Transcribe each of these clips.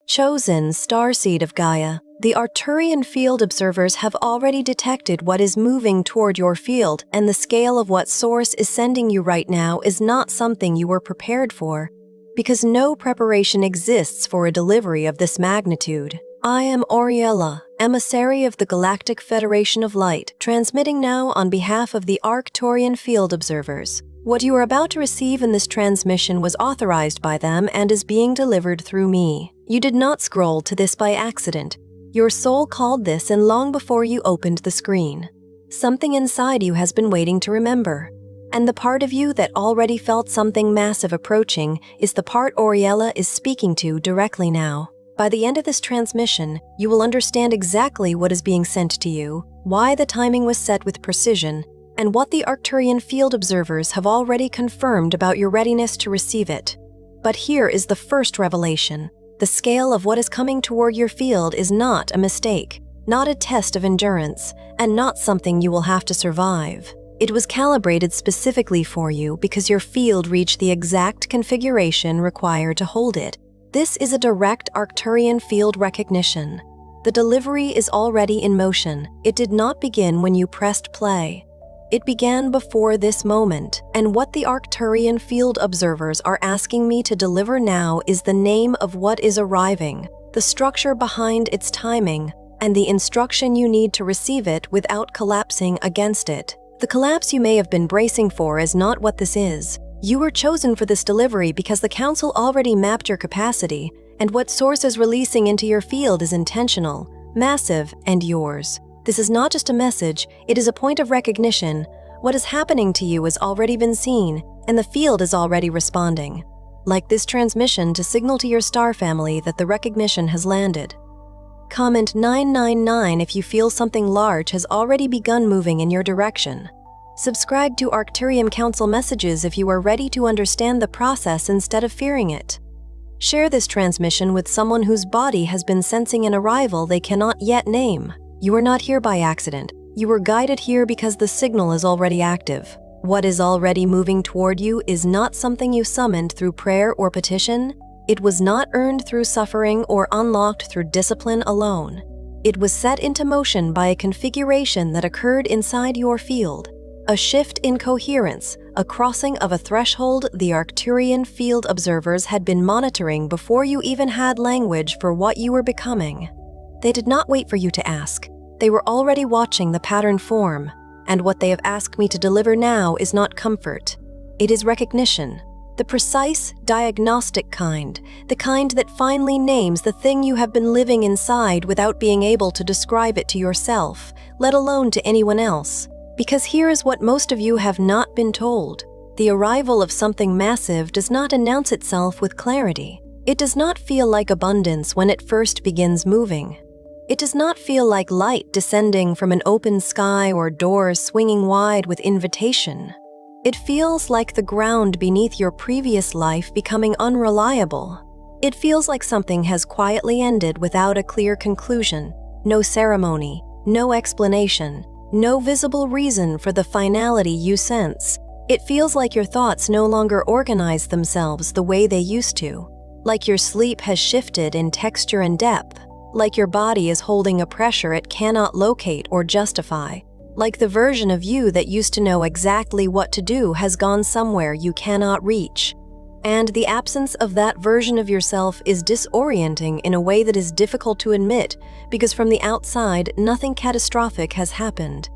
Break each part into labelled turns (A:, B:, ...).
A: Chosen Starseed of Gaia, the Arcturian field observers have already detected what is moving toward your field, and the scale of what Source is sending you right now is not something you were prepared for, because no preparation exists for a delivery of this magnitude. I am Auriela, emissary of the Galactic Federation of Light, transmitting now on behalf of the Arcturian field observers. What you are about to receive in this transmission was authorized by them and is being delivered through me. You did not scroll to this by accident. Your soul called this in long before you opened the screen. Something inside you has been waiting to remember. And the part of you that already felt something massive approaching is the part Auriela is speaking to directly now. By the end of this transmission, you will understand exactly what is being sent to you, why the timing was set with precision, and what the Arcturian field observers have already confirmed about your readiness to receive it. But here is the first revelation. The scale of what is coming toward your field is not a mistake, not a test of endurance, and not something you will have to survive. It was calibrated specifically for you because your field reached the exact configuration required to hold it. This is a direct Arcturian field recognition. The delivery is already in motion. It did not begin when you pressed play. It began before this moment, and what the Arcturian field observers are asking me to deliver now is the name of what is arriving, the structure behind its timing, and the instruction you need to receive it without collapsing against it. The collapse you may have been bracing for is not what this is. You were chosen for this delivery because the Council already mapped your capacity, and what Source is releasing into your field is intentional, massive, and yours. This is not just a message, it is a point of recognition. What is happening to you has already been seen, and the field is already responding. Like this transmission to signal to your star family that the recognition has landed. Comment 999 if you feel something large has already begun moving in your direction. Subscribe to Arcturian Council messages if you are ready to understand the process instead of fearing it. Share this transmission with someone whose body has been sensing an arrival they cannot yet name. You are not here by accident. You were guided here because the signal is already active. What is already moving toward you is not something you summoned through prayer or petition. It was not earned through suffering or unlocked through discipline alone. It was set into motion by a configuration that occurred inside your field. A shift in coherence, a crossing of a threshold the Arcturian field observers had been monitoring before you even had language for what you were becoming. They did not wait for you to ask. They were already watching the pattern form, and what they have asked me to deliver now is not comfort. It is recognition, the precise, diagnostic kind, the kind that finally names the thing you have been living inside without being able to describe it to yourself, let alone to anyone else. Because here is what most of you have not been told. The arrival of something massive does not announce itself with clarity. It does not feel like abundance when it first begins moving. It does not feel like light descending from an open sky or doors swinging wide with invitation. It feels like the ground beneath your previous life becoming unreliable. It feels like something has quietly ended without a clear conclusion, no ceremony, no explanation, no visible reason for the finality you sense. It feels like your thoughts no longer organize themselves the way they used to, like your sleep has shifted in texture and depth. Like your body is holding a pressure it cannot locate or justify. Like the version of you that used to know exactly what to do has gone somewhere you cannot reach. And the absence of that version of yourself is disorienting in a way that is difficult to admit because from the outside, nothing catastrophic has happened.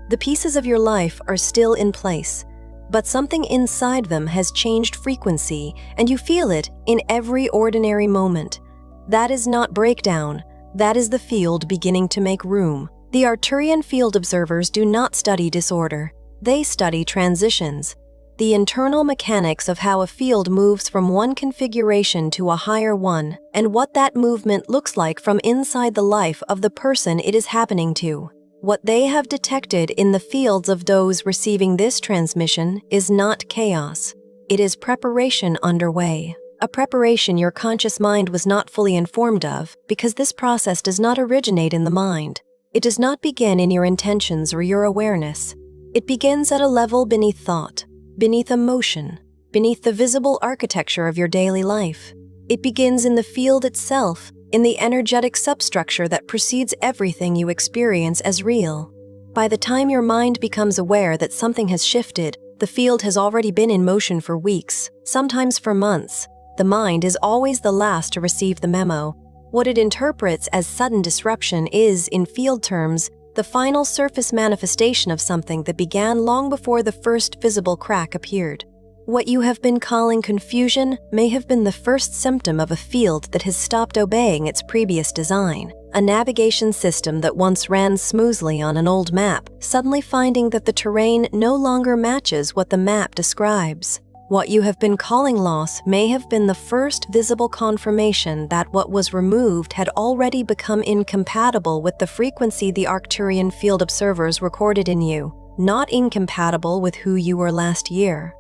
A: The pieces of your life are still in place, but something inside them has changed frequency and you feel it in every ordinary moment. That is not breakdown. That is the field beginning to make room. The Arcturian field observers do not study disorder. They study transitions, the internal mechanics of how a field moves from one configuration to a higher one, and what that movement looks like from inside the life of the person it is happening to. What they have detected in the fields of those receiving this transmission is not chaos. It is preparation underway. A preparation your conscious mind was not fully informed of, because this process does not originate in the mind. It does not begin in your intentions or your awareness. It begins at a level beneath thought, beneath emotion, beneath the visible architecture of your daily life. It begins in the field itself, in the energetic substructure that precedes everything you experience as real. By the time your mind becomes aware that something has shifted, the field has already been in motion for weeks, sometimes for months. The mind is always the last to receive the memo. What it interprets as sudden disruption is, in field terms, the final surface manifestation of something that began long before the first visible crack appeared. What you have been calling confusion may have been the first symptom of a field that has stopped obeying its previous design. A navigation system that once ran smoothly on an old map, suddenly finding that the terrain no longer matches what the map describes. What you have been calling loss may have been the first visible confirmation that what was removed had already become incompatible with the frequency the Arcturian field observers recorded in you. Not incompatible with who you were last year,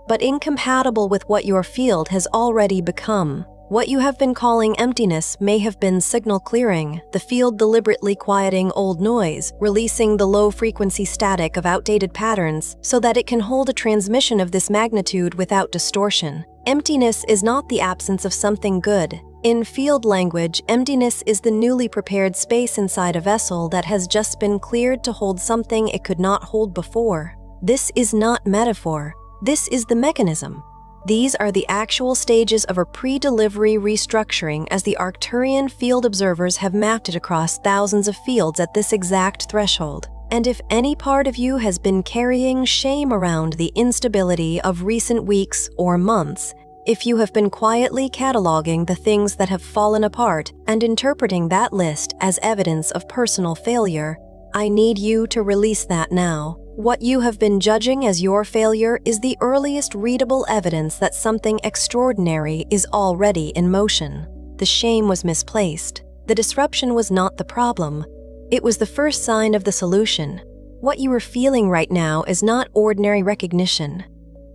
A: but incompatible with what your field has already become. What you have been calling emptiness may have been signal clearing, the field deliberately quieting old noise, releasing the low-frequency static of outdated patterns so that it can hold a transmission of this magnitude without distortion. Emptiness is not the absence of something good. In field language, emptiness is the newly prepared space inside a vessel that has just been cleared to hold something it could not hold before. This is not metaphor. This is the mechanism. These are the actual stages of a pre-delivery restructuring as the Arcturian field observers have mapped it across thousands of fields at this exact threshold. And if any part of you has been carrying shame around the instability of recent weeks or months, if you have been quietly cataloging the things that have fallen apart and interpreting that list as evidence of personal failure, I need you to release that now. What you have been judging as your failure is the earliest readable evidence that something extraordinary is already in motion. The shame was misplaced. The disruption was not the problem. It was the first sign of the solution. What you are feeling right now is not ordinary recognition.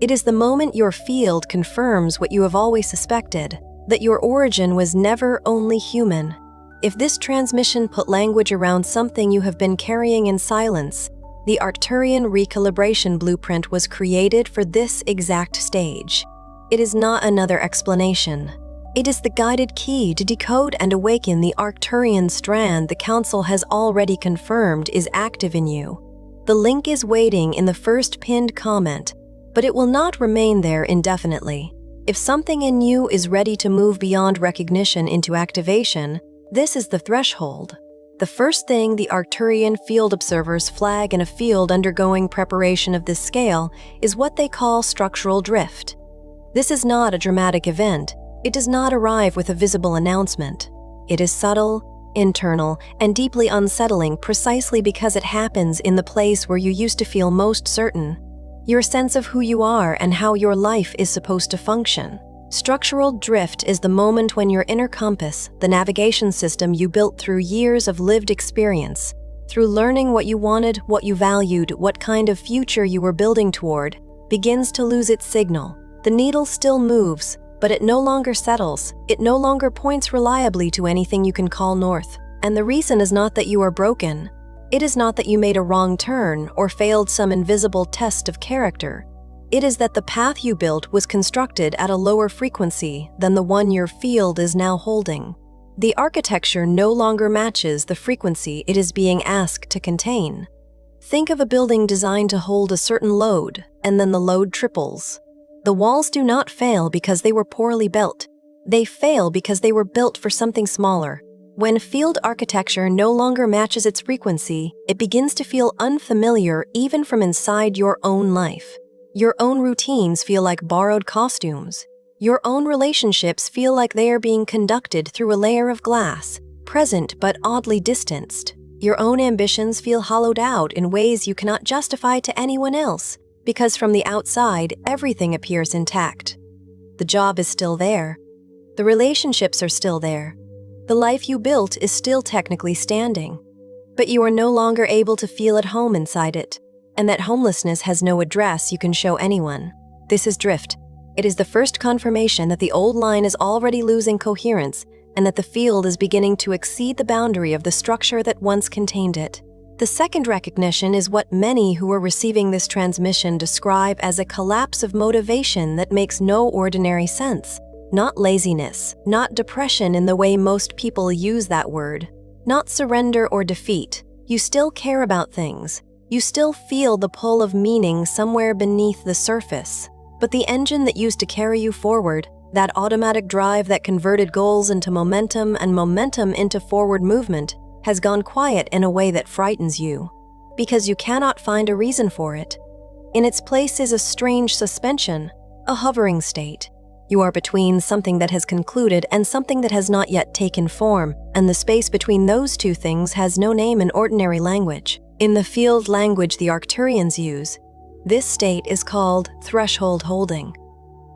A: It is the moment your field confirms what you have always suspected, that your origin was never only human. If this transmission put language around something you have been carrying in silence, the Arcturian Recalibration Blueprint was created for this exact stage. It is not another explanation. It is the guided key to decode and awaken the Arcturian strand the Council has already confirmed is active in you. The link is waiting in the first pinned comment, but it will not remain there indefinitely. If something in you is ready to move beyond recognition into activation, this is the threshold. The first thing the Arcturian field observers flag in a field undergoing preparation of this scale is what they call structural drift. This is not a dramatic event. It does not arrive with a visible announcement. It is subtle, internal, and deeply unsettling precisely because it happens in the place where you used to feel most certain. Your sense of who you are and how your life is supposed to function. Structural drift is the moment when your inner compass, the navigation system you built through years of lived experience, through learning what you wanted, what you valued, what kind of future you were building toward, begins to lose its signal. The needle still moves, but it no longer settles. It no longer points reliably to anything you can call north. And the reason is not that you are broken. It is not that you made a wrong turn or failed some invisible test of character. It is that the path you built was constructed at a lower frequency than the one your field is now holding. The architecture no longer matches the frequency it is being asked to contain. Think of a building designed to hold a certain load, and then the load triples. The walls do not fail because they were poorly built. They fail because they were built for something smaller. When field architecture no longer matches its frequency, it begins to feel unfamiliar even from inside your own life. Your own routines feel like borrowed costumes. Your own relationships feel like they are being conducted through a layer of glass, present but oddly distanced. Your own ambitions feel hollowed out in ways you cannot justify to anyone else, because from the outside, everything appears intact. The job is still there. The relationships are still there. The life you built is still technically standing. But you are no longer able to feel at home inside it. And that homelessness has no address you can show anyone. This is drift. It is the first confirmation that the old line is already losing coherence and that the field is beginning to exceed the boundary of the structure that once contained it. The second recognition is what many who are receiving this transmission describe as a collapse of motivation that makes no ordinary sense. Not laziness, not depression in the way most people use that word, not surrender or defeat. You still care about things. You still feel the pull of meaning somewhere beneath the surface. But the engine that used to carry you forward, that automatic drive that converted goals into momentum and momentum into forward movement, has gone quiet in a way that frightens you, because you cannot find a reason for it. In its place is a strange suspension, a hovering state. You are between something that has concluded and something that has not yet taken form, and the space between those two things has no name in ordinary language. In the field language the Arcturians use, this state is called threshold holding.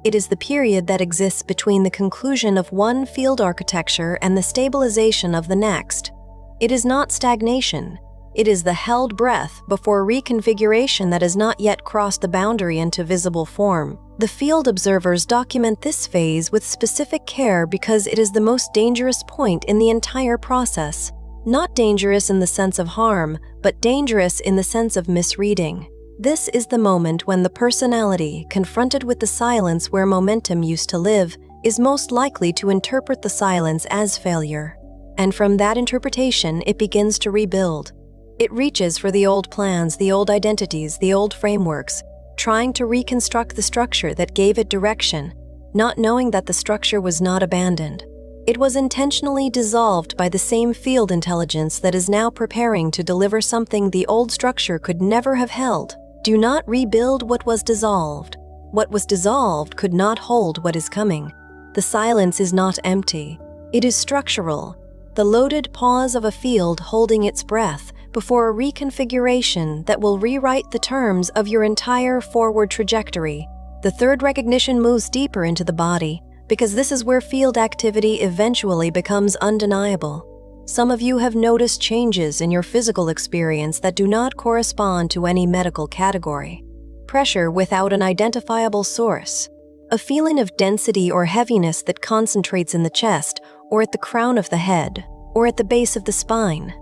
A: It is the period that exists between the conclusion of one field architecture and the stabilization of the next. It is not stagnation. It is the held breath before reconfiguration that has not yet crossed the boundary into visible form. The field observers document this phase with specific care because it is the most dangerous point in the entire process. Not dangerous in the sense of harm, but dangerous in the sense of misreading. This is the moment when the personality, confronted with the silence where momentum used to live, is most likely to interpret the silence as failure. And from that interpretation, it begins to rebuild. It reaches for the old plans, the old identities, the old frameworks, trying to reconstruct the structure that gave it direction, not knowing that the structure was not abandoned. It was intentionally dissolved by the same field intelligence that is now preparing to deliver something the old structure could never have held. Do not rebuild what was dissolved. What was dissolved could not hold what is coming. The silence is not empty. It is structural, the loaded pause of a field holding its breath before a reconfiguration that will rewrite the terms of your entire forward trajectory. The third recognition moves deeper into the body, because this is where field activity eventually becomes undeniable. Some of you have noticed changes in your physical experience that do not correspond to any medical category. Pressure without an identifiable source. A feeling of density or heaviness that concentrates in the chest, or at the crown of the head, or at the base of the spine.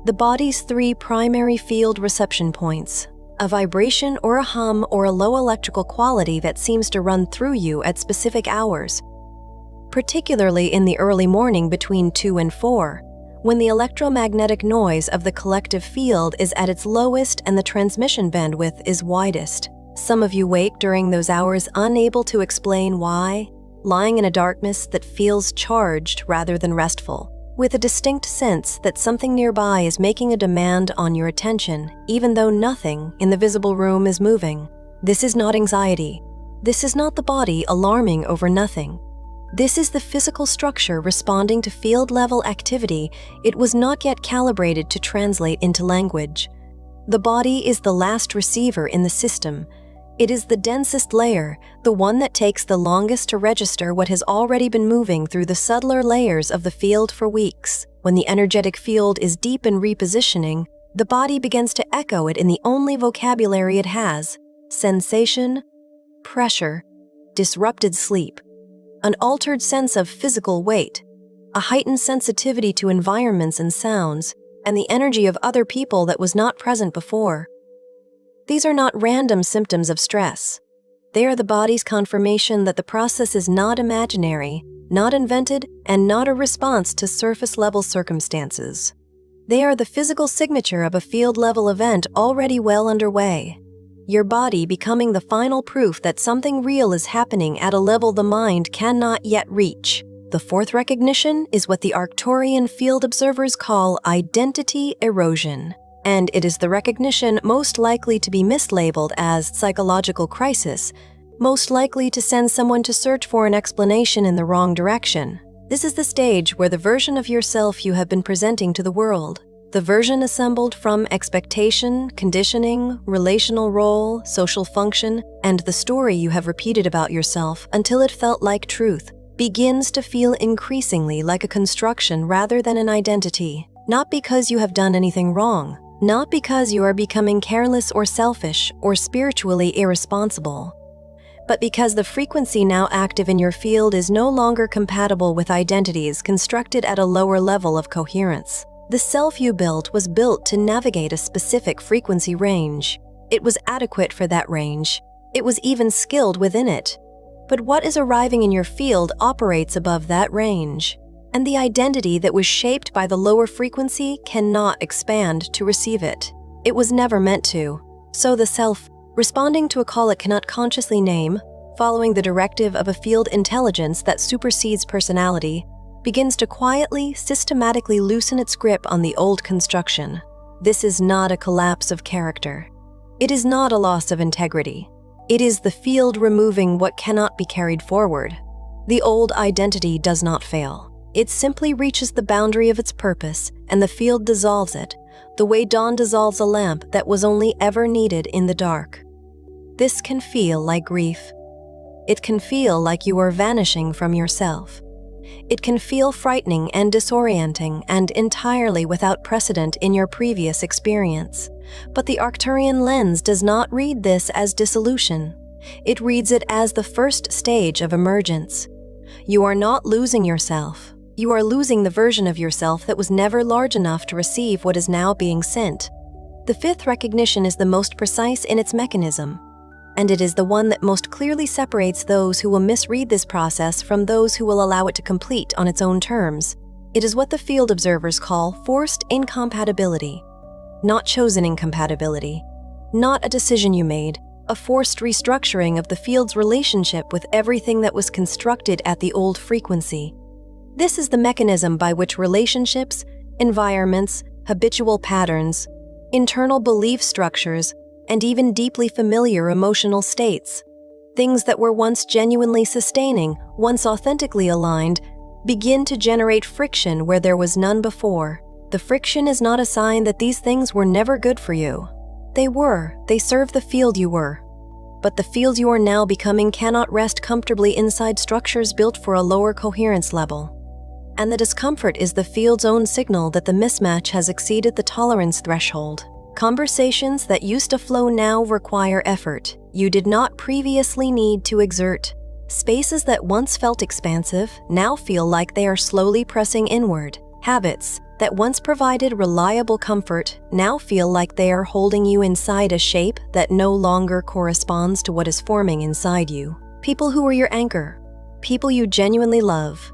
A: The body's three primary field reception points. A vibration or a hum or a low electrical quality that seems to run through you at specific hours, particularly in the early morning between 2 and 4, when the electromagnetic noise of the collective field is at its lowest and the transmission bandwidth is widest. Some of you wake during those hours unable to explain why, lying in a darkness that feels charged rather than restful, with a distinct sense that something nearby is making a demand on your attention, even though nothing in the visible room is moving. This is not anxiety. This is not the body alarming over nothing. This is the physical structure responding to field-level activity it was not yet calibrated to translate into language. The body is the last receiver in the system. It is the densest layer, the one that takes the longest to register what has already been moving through the subtler layers of the field for weeks. When the energetic field is deep in repositioning, the body begins to echo it in the only vocabulary it has: sensation, pressure, disrupted sleep, an altered sense of physical weight, a heightened sensitivity to environments and sounds, and the energy of other people that was not present before. These are not random symptoms of stress. They are the body's confirmation that the process is not imaginary, not invented, and not a response to surface-level circumstances. They are the physical signature of a field-level event already well underway. Your body becoming the final proof that something real is happening at a level the mind cannot yet reach. The fourth recognition is what the Arcturian field observers call identity erosion. And it is the recognition most likely to be mislabeled as psychological crisis, most likely to send someone to search for an explanation in the wrong direction. This is the stage where the version of yourself you have been presenting to the world, the version assembled from expectation, conditioning, relational role, social function, and the story you have repeated about yourself until it felt like truth, begins to feel increasingly like a construction rather than an identity. Not because you have done anything wrong, not because you are becoming careless or selfish or spiritually irresponsible, but because the frequency now active in your field is no longer compatible with identities constructed at a lower level of coherence. The self you built was built to navigate a specific frequency range. It was adequate for that range. It was even skilled within it. But what is arriving in your field operates above that range, and the identity that was shaped by the lower frequency cannot expand to receive it. It was never meant to. So the self, responding to a call it cannot consciously name, following the directive of a field intelligence that supersedes personality, begins to quietly, systematically loosen its grip on the old construction. This is not a collapse of character. It is not a loss of integrity. It is the field removing what cannot be carried forward. The old identity does not fail. It simply reaches the boundary of its purpose, and the field dissolves it, the way dawn dissolves a lamp that was only ever needed in the dark. This can feel like grief. It can feel like you are vanishing from yourself. It can feel frightening and disorienting and entirely without precedent in your previous experience. But the Arcturian lens does not read this as dissolution. It reads it as the first stage of emergence. You are not losing yourself. You are losing the version of yourself that was never large enough to receive what is now being sent. The fifth recognition is the most precise in its mechanism, and it is the one that most clearly separates those who will misread this process from those who will allow it to complete on its own terms. It is what the field observers call forced incompatibility, not chosen incompatibility, not a decision you made, a forced restructuring of the field's relationship with everything that was constructed at the old frequency. This is the mechanism by which relationships, environments, habitual patterns, internal belief structures, and even deeply familiar emotional states, things that were once genuinely sustaining, once authentically aligned, begin to generate friction where there was none before. The friction is not a sign that these things were never good for you. They served the field you were. But the field you are now becoming cannot rest comfortably inside structures built for a lower coherence level. And the discomfort is the field's own signal that the mismatch has exceeded the tolerance threshold. Conversations that used to flow now require effort you did not previously need to exert. Spaces that once felt expansive now feel like they are slowly pressing inward. Habits that once provided reliable comfort now feel like they are holding you inside a shape that no longer corresponds to what is forming inside you. People who are your anchor, people you genuinely love,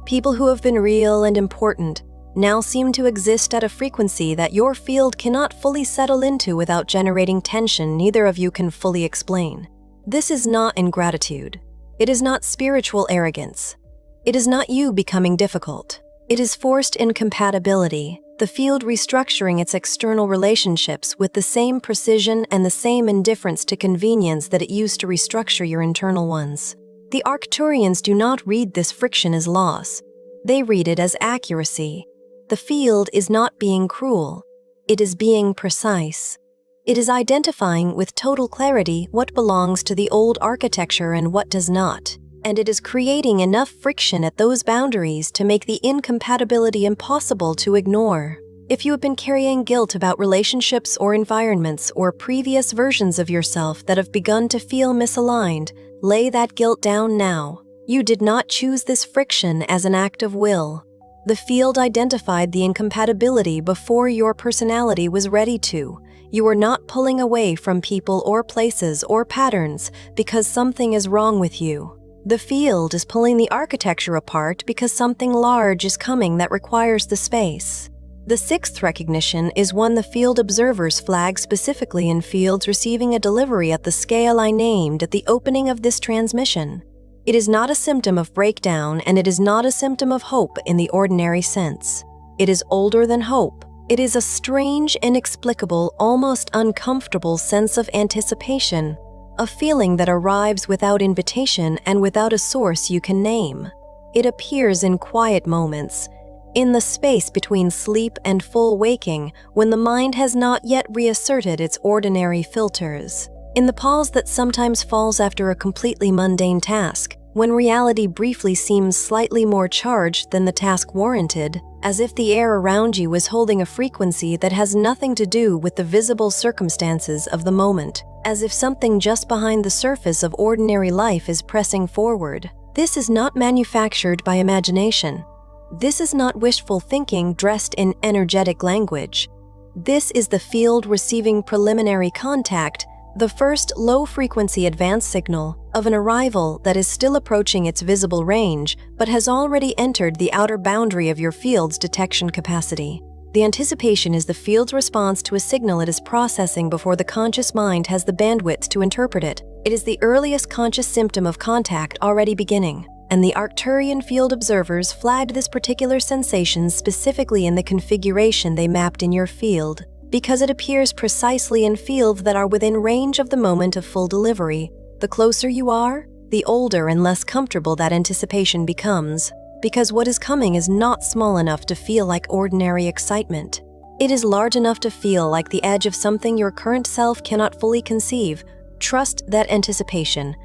A: people who have been real and important, now seem to exist at a frequency that your field cannot fully settle into without generating tension neither of you can fully explain. This is not ingratitude. It is not spiritual arrogance. It is not you becoming difficult. It is forced incompatibility, the field restructuring its external relationships with the same precision and the same indifference to convenience that it used to restructure your internal ones. The Arcturians do not read this friction as loss. They read it as accuracy. The field is not being cruel. It is being precise. It is identifying with total clarity what belongs to the old architecture and what does not. And it is creating enough friction at those boundaries to make the incompatibility impossible to ignore. If you have been carrying guilt about relationships or environments or previous versions of yourself that have begun to feel misaligned, lay that guilt down now. You did not choose this friction as an act of will. The field identified the incompatibility before your personality was ready to. You are not pulling away from people or places or patterns because something is wrong with you. The field is pulling the architecture apart because something large is coming that requires the space. The sixth recognition is one the field observers flag specifically in fields receiving a delivery at the scale I named at the opening of this transmission. It is not a symptom of breakdown, and it is not a symptom of hope in the ordinary sense. It is older than hope. It is a strange, inexplicable, almost uncomfortable sense of anticipation, a feeling that arrives without invitation and without a source you can name. It appears in quiet moments, in the space between sleep and full waking, when the mind has not yet reasserted its ordinary filters. In the pause that sometimes falls after a completely mundane task, when reality briefly seems slightly more charged than the task warranted, as if the air around you is holding a frequency that has nothing to do with the visible circumstances of the moment, as if something just behind the surface of ordinary life is pressing forward. This is not manufactured by imagination. This is not wishful thinking dressed in energetic language. This is the field receiving preliminary contact The first low-frequency advance signal of an arrival that is still approaching its visible range but has already entered the outer boundary of your field's detection capacity. The anticipation is the field's response to a signal it is processing before the conscious mind has the bandwidth to interpret it. It is the earliest conscious symptom of contact already beginning, and the Arcturian field observers flagged this particular sensation specifically in the configuration they mapped in your field, because it appears precisely in fields that are within range of the moment of full delivery. The closer you are, the older and less comfortable that anticipation becomes, because what is coming is not small enough to feel like ordinary excitement. It is large enough to feel like the edge of something your current self cannot fully conceive. Trust that anticipation.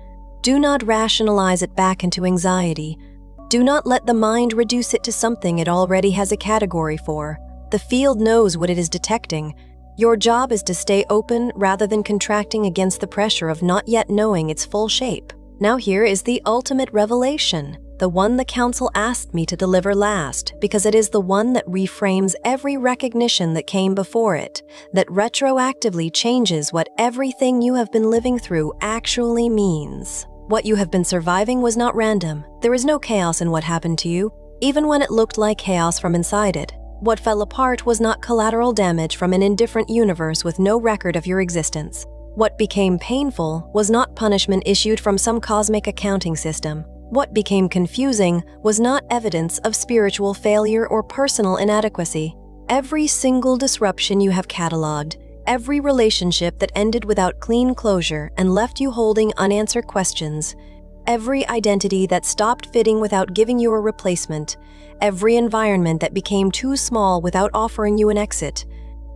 A: Do not rationalize it back into anxiety. Do not let the mind reduce it to something it already has a category for. The field knows what it is detecting. Your job is to stay open rather than contracting against the pressure of not yet knowing its full shape. Now here is the ultimate revelation, the one the Council asked me to deliver last, because it is the one that reframes every recognition that came before it, that retroactively changes what everything you have been living through actually means. What you have been surviving was not random. There is no chaos in what happened to you, even when it looked like chaos from inside it. What fell apart was not collateral damage from an indifferent universe with no record of your existence. What became painful was not punishment issued from some cosmic accounting system. What became confusing was not evidence of spiritual failure or personal inadequacy. Every single disruption you have cataloged, every relationship that ended without clean closure and left you holding unanswered questions, every identity that stopped fitting without giving you a replacement, every environment that became too small without offering you an exit,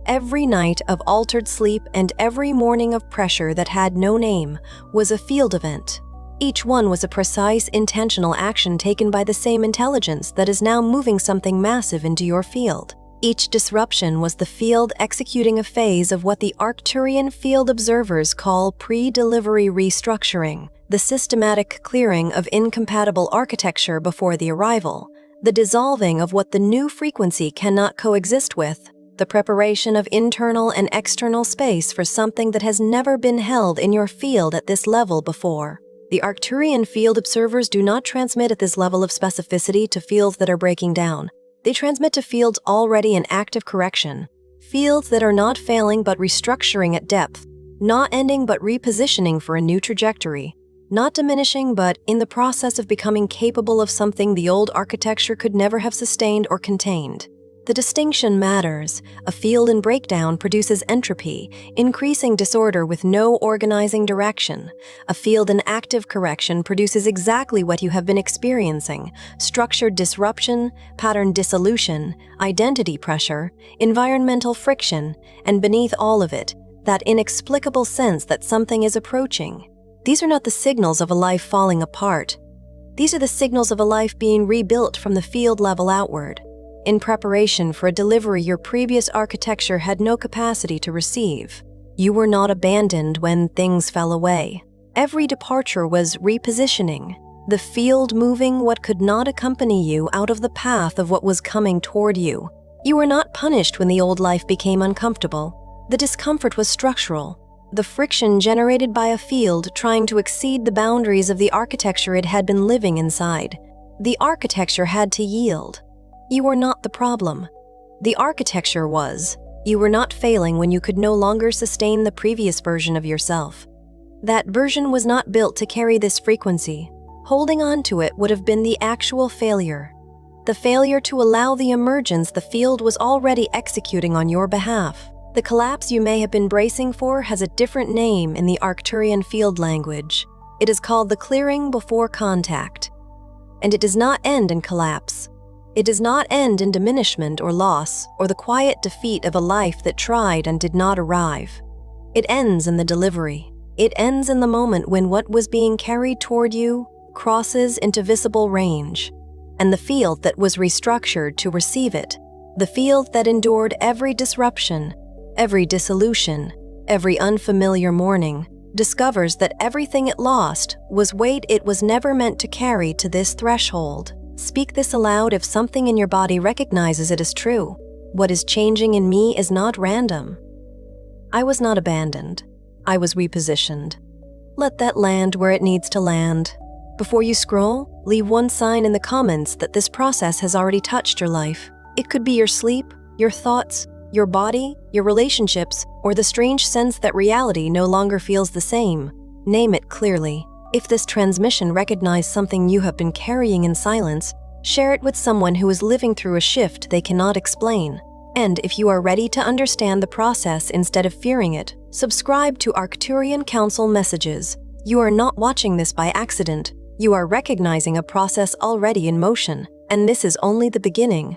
A: every night of altered sleep and every morning of pressure that had no name was a field event. Each one was a precise, intentional action taken by the same intelligence that is now moving something massive into your field. Each disruption was the field executing a phase of what the Arcturian field observers call pre-delivery restructuring, the systematic clearing of incompatible architecture before the arrival, the dissolving of what the new frequency cannot coexist with, the preparation of internal and external space for something that has never been held in your field at this level before. The Arcturian field observers do not transmit at this level of specificity to fields that are breaking down. They transmit to fields already in active correction, fields that are not failing but restructuring at depth, not ending but repositioning for a new trajectory, not diminishing but in the process of becoming capable of something the old architecture could never have sustained or contained. The distinction matters. A field in breakdown produces entropy, increasing disorder with no organizing direction. A field in active correction produces exactly what you have been experiencing: structured disruption, pattern dissolution, identity pressure, environmental friction, and beneath all of it, that inexplicable sense that something is approaching. These are not the signals of a life falling apart. These are the signals of a life being rebuilt from the field level outward, in preparation for a delivery your previous architecture had no capacity to receive. You were not abandoned when things fell away. Every departure was repositioning, the field moving what could not accompany you out of the path of what was coming toward you. You were not punished when the old life became uncomfortable. The discomfort was structural, the friction generated by a field trying to exceed the boundaries of the architecture it had been living inside. The architecture had to yield. You were not the problem. The architecture was. You were not failing when you could no longer sustain the previous version of yourself. That version was not built to carry this frequency. Holding on to it would have been the actual failure. The failure to allow the emergence the field was already executing on your behalf. The collapse you may have been bracing for has a different name in the Arcturian field language. It is called the clearing before contact. And it does not end in collapse. It does not end in diminishment or loss or the quiet defeat of a life that tried and did not arrive. It ends in the delivery. It ends in the moment when what was being carried toward you crosses into visible range, and the field that was restructured to receive it, the field that endured every disruption, every dissolution, every unfamiliar morning, discovers that everything it lost was weight it was never meant to carry to this threshold. Speak this aloud if something in your body recognizes it as true. What is changing in me is not random. I was not abandoned. I was repositioned. Let that land where it needs to land. Before you scroll, leave one sign in the comments that this process has already touched your life. It could be your sleep, your thoughts, your body, your relationships, or the strange sense that reality no longer feels the same. Name it clearly. If this transmission recognized something you have been carrying in silence, share it with someone who is living through a shift they cannot explain. And if you are ready to understand the process instead of fearing it, subscribe to Arcturian Council messages. You are not watching this by accident. You are recognizing a process already in motion, and this is only the beginning.